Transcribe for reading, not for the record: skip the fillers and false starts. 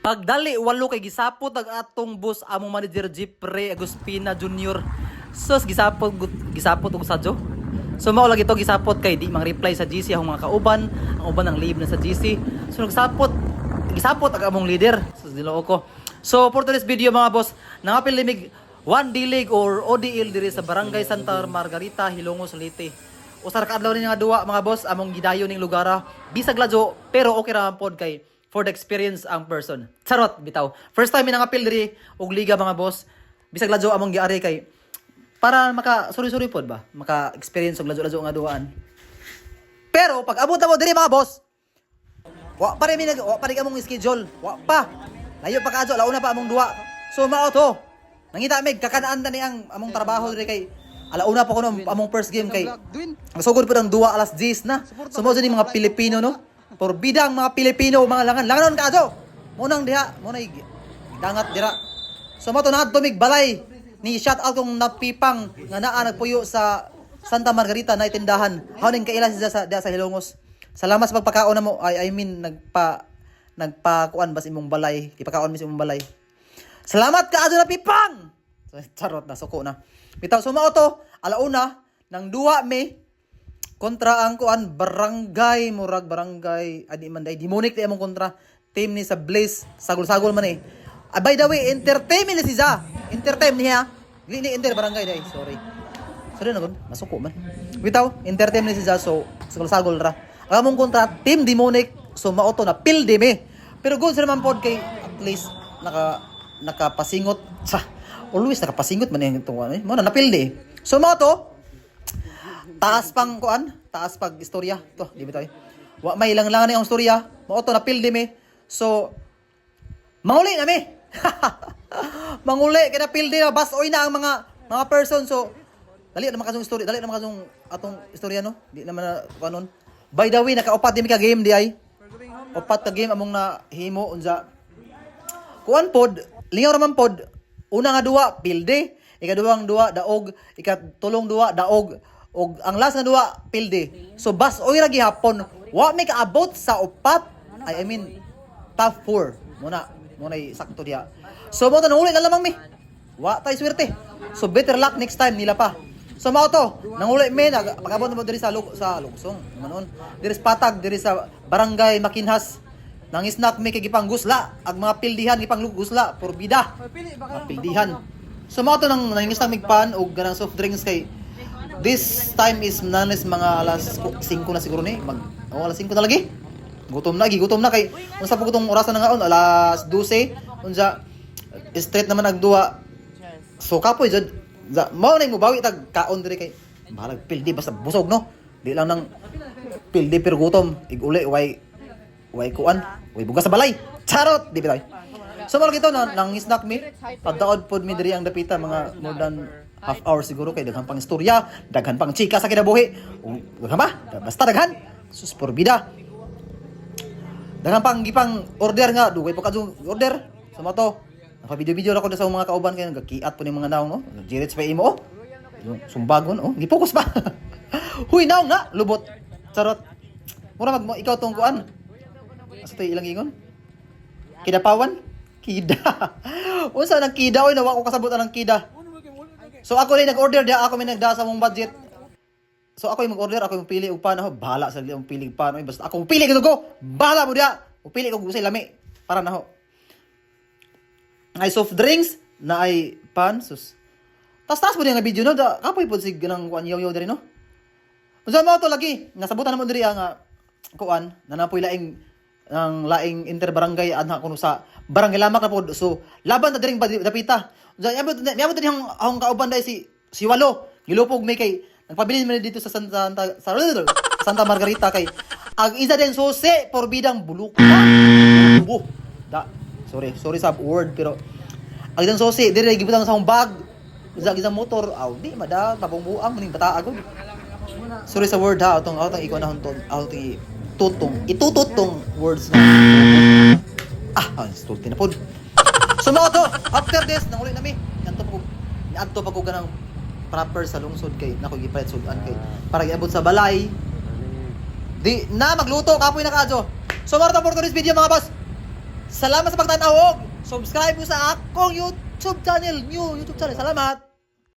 Pagdali walo kay gisapot ang atong boss among manager Jeffrey Agospina Jr. Sus gisapot og sadyo. So mao lagi to gisapot kay di mang reply sa GC ang mga kauban, ang uban ang leave na sa GC. So gisapot ang among leader. So diloo ko. So for today's video mga boss, nangapil limig 1 D-League or ODL diri sa Barangay Santa Margarita, Hilongos, Leyte. Usar ka adlaw ni nga duwa mga boss among gidayon ning lugar. Bisag ladyo pero okay ra pod kay for the experience ang person. Charot bitaw. First time nangapil diri og liga mga boss. Bisag ladyo among giari kay para maka suri-suri pod ba? Maka-experience og ladyo-ladyo nga duaan. Pero pag abot mo diri mga boss, wa pa rin among schedule. Wa pa. Layo pa kaadto, launa pa among duwa. So mao to. Nangita mig kakanaan ta ni ang among trabaho diri kay alauna pa kuno among first game kay masugod pud ang duwa alas 10 na. So mo mga Pilipino no. Por bidang mga Pilipino mga langanon kaadto. Munang diha, munay dangat dira. So mo to nadto mig balay ni shout out kong napipang nga naa nagpuyo sa Santa Margarita na itindahan. Hawning kaila sa Hilongos. Salamat sa pagpakaon na mo. I mean nagpakuan bas imong balay. Ipakaon mis imong balay. Salamat ka adto na pipang. Charot na suko na. Bitaw sumao to alauna nang duwa me kontra ang kuan barangay adi man day demonic di among kontra team ni sa Blaze sagol-sagol man eh. By the way, entertainment ni siya. Entertain niya. Ni enter barangay day. Sorry na gun. Masuko man. Bitaw, entertainment ni siya so sagol-sagol ra. Ang among kontra team demonic so mauto na pilde me. Pero good sa naman pod kay at least nakapasingot. Always nakapasingot man yung tuwa eh. Mo na napilde. So mao to taas pang istorya to, di ba tayo? Wa may lang ni ang istorya. Mao to napilde me. So manguli na me. Manguli kay napilde na basoy na ang mga person. So dali na makasong istorya, dali na makasong atong istorya no. Di naman na kanon. By the way, nakaupat di mi ka game di ay. Upat ka game among na himo unsa. Kuan pod, lingaw ra man pod. Una nga duwa pilde, ikaduhang duwa daog, ikatulong duwa daog. Og ang last nga duwa pilde. So bas oy ra gihapon. Wa may kaabot sa upat. I mean top 4. Muna sakto diha. So mo to nanguli na lamang mi. Wa tay swerte. So better luck next time nila pa. So mao to, nanguli mi pag-abot mo diri sa Lugsong, manon. Diri sa Patag, diri sa Barangay Makinhas. Nang snack mi kay gipang gusla, ag mga pildihan gipang gusla, porbida. Mga pildihan. So mao to nang snack migpan og ganang soft drinks kay this time is nanis mga alas 5 na siguro ni. Alas 5 na lagi. Gutom na kay unsa pa gutong orasan na ngaon alas 12. Unsa straight naman nagduwa. So kapoy jud mao na mo bawi tag kaon diri kay balag pildi basta busog no. Di lang nang pildi pero gutom. Iguli way kuan, way bugas sa balay. Charot, di ba? So mal gito nang snack mi. Pagdaod pod mi diri ang dapita mga more than half hour siguro kay daghan pang istorya, daghan pang chika sa kinabuhi. Daghan ba? Basta daghan. Sus porbida. Daghan pang gipang order nga, dugay pa kadung order. So mo to. Naka-video ra ko sa mga kauban kay nagkiat po ni mga naong no. Jirits pa imo. Sumbagon oh, gi-focus pa. Huy naong na, lubot. Charot. Mura ikaw tong kuan. Asa to ilang ingon? Kidapawan? Kida. Unsa nang kida oy nawa ko kasabot ang kida. So ako rin nag-order dia, ako may nagda sa mong budget. So ako yung mag-order, ako yung pili og paano, bahala sa yung pili og paano, basta ako pili gid ko. Bahala mo dia. Upili ko gusay lami para na ho. Ay soft drinks na ay pan sus. Tas mo dia nga video no, kapoy pod sig ganang kuan yaw diri no. Unsa mo to lagi? Nasabutan mo diri ang kuan, nanapoy laing ang laing interbarangay anha kuno sa barangay lamak na pod. So laban ta diring dapita. Niabot din ang kauban dai si Walo. Gilupog may kay nagpabilin man dito sa Santa Margarita kay ag isa din sose porbidang bulok. Da. Sorry sa word pero ag dan sose dire gibutang sa bag. Sa motor aw di mada tabong buang maning bata agod. Sorry sa word ha atong iko na hunton atong itututong words na stulti na pod. So mao to after this nanguli nami adto pa ko ganang proper sa lungsod kay nako gipayat sudan kay para giabot sa balay di na magluto kapoy na kadto. So maro ta for today's video mga boss. Salamat sa pagtanaw. Subscribe mo sa akong YouTube channel. Salamat.